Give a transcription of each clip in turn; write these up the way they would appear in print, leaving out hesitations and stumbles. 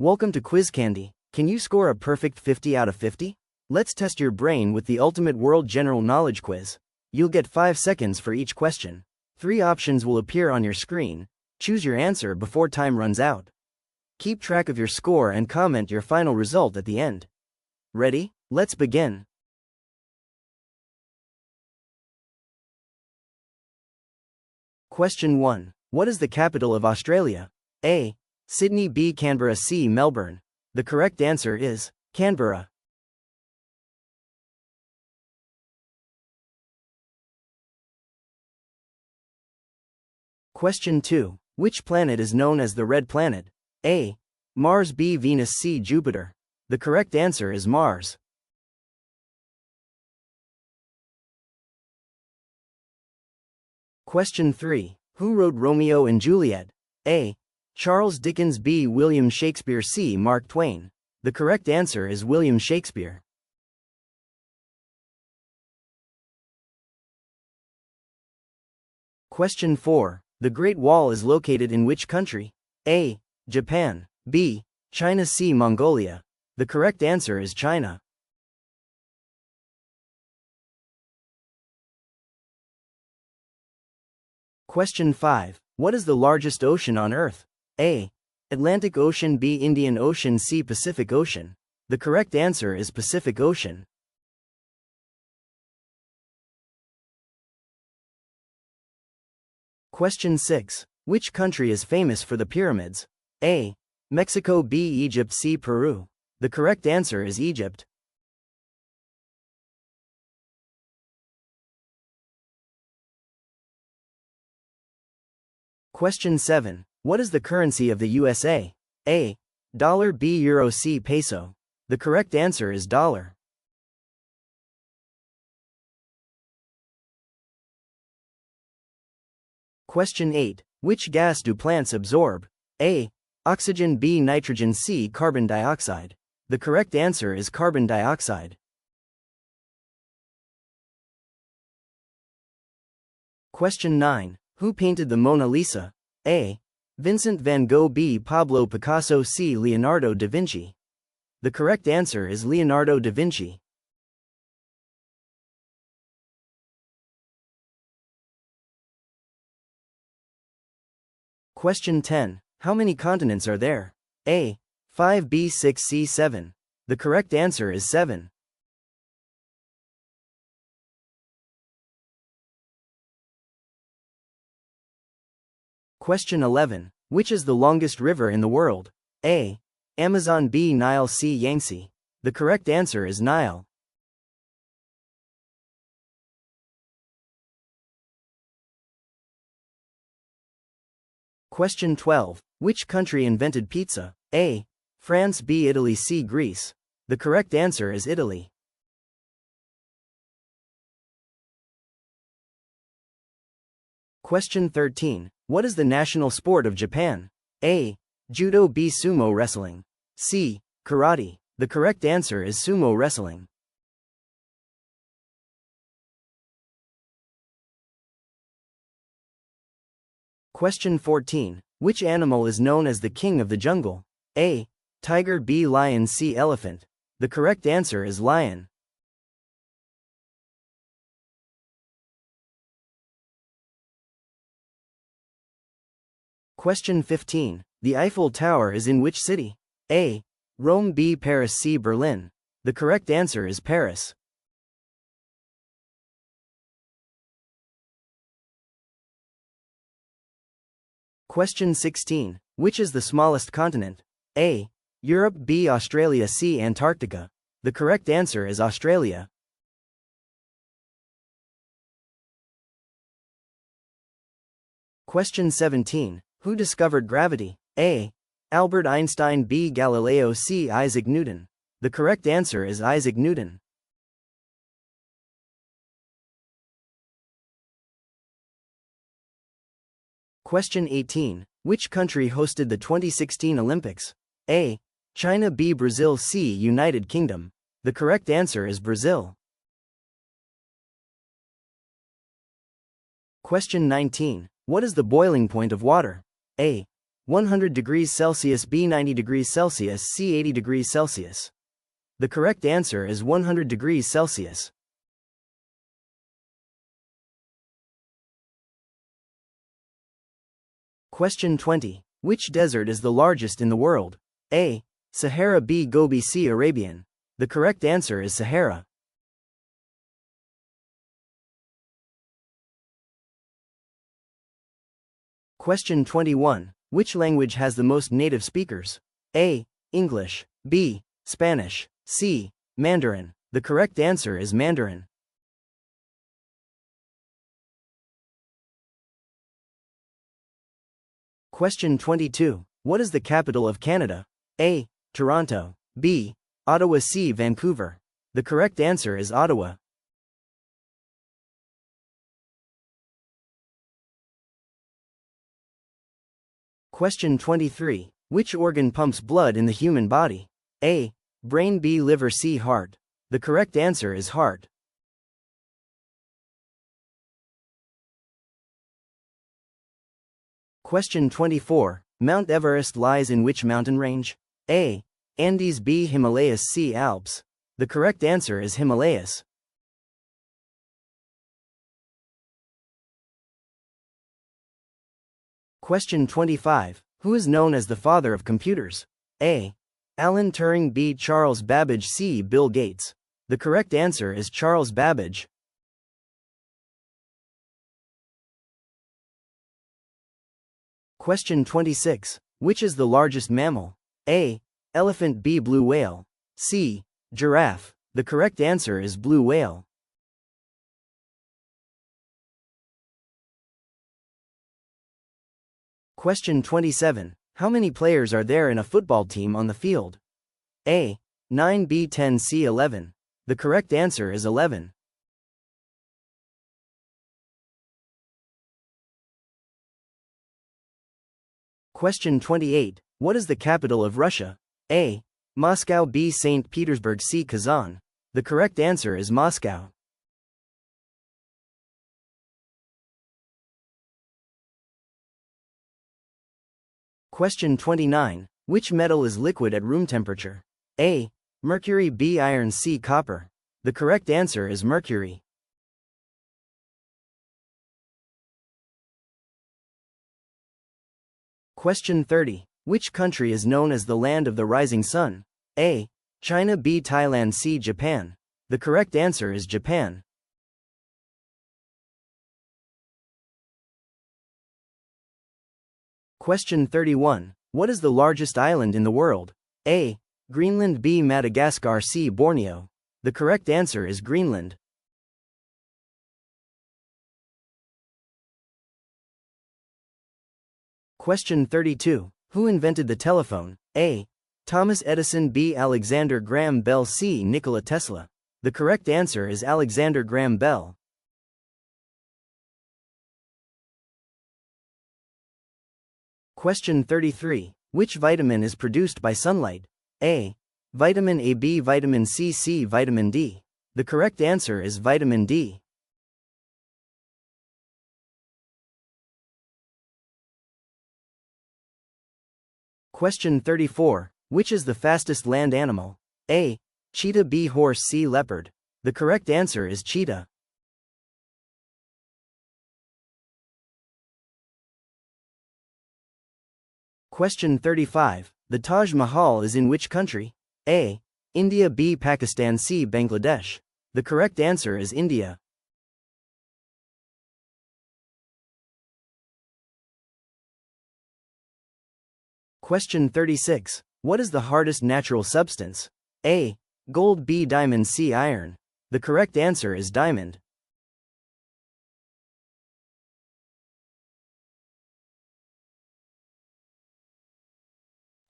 Welcome to Quiz Candy. Can you score a perfect 50 out of 50? Let's test your brain with the ultimate world general knowledge quiz. You'll get 5 seconds for each question. 3 options will appear on your screen. Choose your answer before time runs out. Keep track of your score and comment your final result at the end. Ready? Let's begin. Question 1. What is the capital of Australia? A. Sydney. B. Canberra. C. Melbourne. The correct answer is Canberra. Question 2. Which planet is known as the Red Planet? A. Mars. B. Venus. C. Jupiter. The correct answer is Mars. Question 3. Who wrote Romeo and Juliet? A. Charles Dickens. B. William Shakespeare. C. Mark Twain. The correct answer is William Shakespeare. Question 4. The Great Wall is located in which country? A. Japan. B. China. C. Mongolia. The correct answer is China. Question 5. What is the largest ocean on Earth? A. Atlantic Ocean. B. Indian Ocean. C. Pacific Ocean. The correct answer is Pacific Ocean. Question 6. Which country is famous for the pyramids? A. Mexico. B. Egypt. C. Peru. The correct answer is Egypt. Question 7. What is the currency of the USA? A. Dollar. B. Euro. C. Peso. The correct answer is dollar. Question 8. Which gas do plants absorb? A. Oxygen. B. Nitrogen. C. Carbon dioxide. The correct answer is carbon dioxide. Question 9. Who painted the Mona Lisa? A. Vincent van Gogh. B. Pablo Picasso. C. Leonardo da Vinci. The correct answer is Leonardo da Vinci. Question 10. How many continents are there? A. 5. B. 6. C. 7. The correct answer is 7. Question 11. Which is the longest river in the world? A. Amazon. B. Nile. C. Yangtze. The correct answer is Nile. Question 12. Which country invented pizza? A. France. B. Italy. C. Greece. The correct answer is Italy. Question 13. What is the national sport of Japan? A. Judo. B. Sumo wrestling. C. Karate. The correct answer is sumo wrestling. Question 14. Which animal is known as the king of the jungle? A. Tiger. B. Lion. C. Elephant. The correct answer is lion. Question 15. The Eiffel Tower is in which city? A. Rome. B. Paris. C. Berlin. The correct answer is Paris. Question 16. Which is the smallest continent? A. Europe. B. Australia. C. Antarctica. The correct answer is Australia. Question 17. Who discovered gravity? A. Albert Einstein. B. Galileo. C. Isaac Newton. The correct answer is Isaac Newton. Question 18. Which country hosted the 2016 Olympics? A. China. B. Brazil. C. United Kingdom. The correct answer is Brazil. Question 19. What is the boiling point of water? A. 100 degrees Celsius, B 90 degrees Celsius, C 80 degrees Celsius? The correct answer is 100 degrees Celsius. Question 20. Which desert is the largest in the world? A. Sahara, B. Gobi, C. Arabian. The correct answer is Sahara. Question 21. Which language has the most native speakers? A. English, B. Spanish, C. Mandarin. The correct answer is Mandarin. Question 22. What is the capital of Canada? A. Toronto, B. Ottawa, C. Vancouver. The correct answer is Ottawa. Question 23. Which organ pumps blood in the human body? A. Brain, B. Liver, C. Heart. The correct answer is heart. Question 24. Mount Everest lies in which mountain range? A. Andes, B. Himalayas, C. Alps. The correct answer is Himalayas. Question 25. Who is known as the father of computers? A. Alan Turing, B. Charles Babbage, C. Bill Gates. The correct answer is Charles Babbage. Question 26. Which is the largest mammal? A. Elephant, B. Blue whale, C. Giraffe. The correct answer is blue whale. Question 27. How many players are there in a football team on the field? A. 9, B. 10, C. 11. The correct answer is 11. Question 28. What is the capital of Russia? A. Moscow, B. St. Petersburg, C. Kazan. The correct answer is Moscow. Question 29. Which metal is liquid at room temperature? A. Mercury, B. Iron, C. Copper. The correct answer is mercury. Question 30. Which country is known as the land of the rising sun? A. China, B. Thailand, C. Japan. The correct answer is Japan. Question 31. What is the largest island in the world? A. Greenland, B. Madagascar, C. Borneo. The correct answer is Greenland. Question 32. Who invented the telephone? A. Thomas Edison, B. Alexander Graham Bell, C. Nikola Tesla. The correct answer is Alexander Graham Bell. Question 33. Which vitamin is produced by sunlight? A. Vitamin A, B. Vitamin C, C. Vitamin D. The correct answer is vitamin D. Question 34. Which is the fastest land animal? A. Cheetah, B. Horse, C. Leopard. The correct answer is cheetah. Question 35. The Taj Mahal is in which country? A. India, B. Pakistan, C. Bangladesh. The correct answer is India. Question 36. What is the hardest natural substance? A. Gold, B. Diamond, C. Iron. The correct answer is diamond.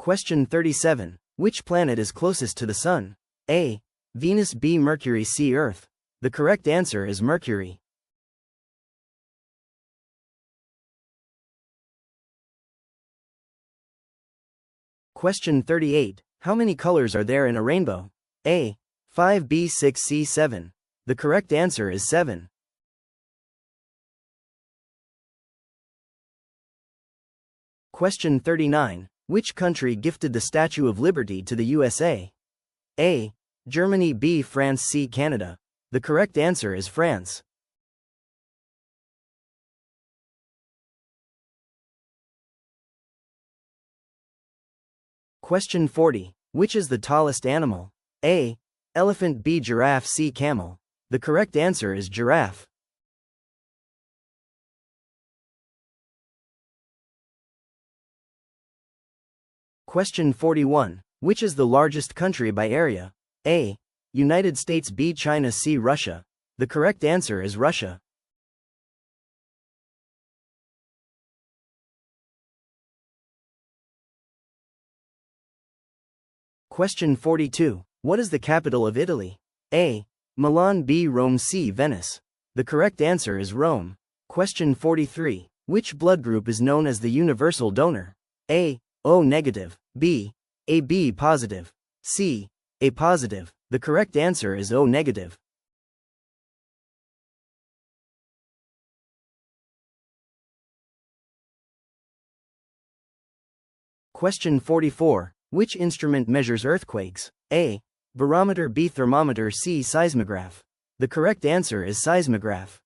Question 37. Which planet is closest to the Sun? A. Venus, B. Mercury, C. Earth. The correct answer is Mercury. Question 38. How many colors are there in a rainbow? A. 5, B. 6, C. 7. The correct answer is 7. Question 39. Which country gifted the Statue of Liberty to the USA? A. Germany. B. France. C. Canada. The correct answer is France. Question 40. Which is the tallest animal? A. Elephant. B. Giraffe. C. Camel. The correct answer is giraffe. Question 41. Which is the largest country by area? A. United States. B. China. C. Russia. The correct answer is Russia. Question 42. What is the capital of Italy? A. Milan. B. Rome. C. Venice. The correct answer is Rome. Question 43. Which blood group is known as the universal donor? A. O negative. B. AB positive. C. A positive. The correct answer is O negative. Question 44. Which instrument measures earthquakes? A. Barometer. B. Thermometer. C. Seismograph. The correct answer is seismograph.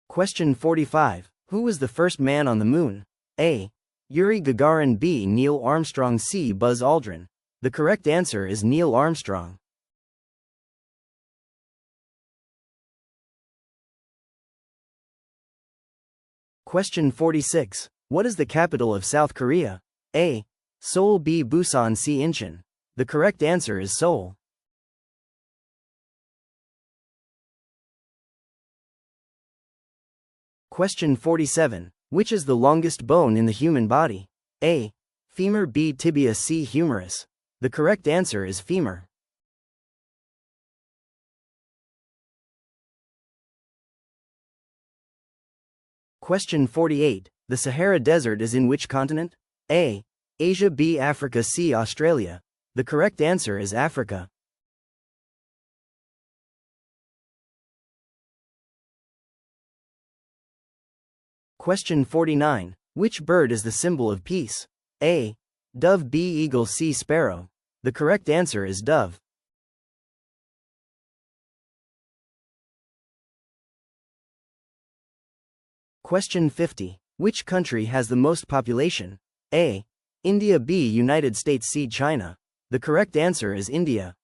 Question 45. Who was the first man on the moon? A. Yuri Gagarin. B. Neil Armstrong. C. Buzz Aldrin. The correct answer is Neil Armstrong. Question 46. What is the capital of South Korea? A. Seoul. B. Busan. C. Incheon. The correct answer is Seoul. Question 47. Which is the longest bone in the human body? A. Femur. B. Tibia. C. Humerus. The correct answer is femur. Question 48. The Sahara Desert is in which continent? A. Asia. B. Africa. C. Australia. The correct answer is Africa. Question 49. Which bird is the symbol of peace? A. Dove. B. Eagle. C. Sparrow. The correct answer is dove. Question 50. Which country has the most population? A. India. B. United States. C. China. The correct answer is India.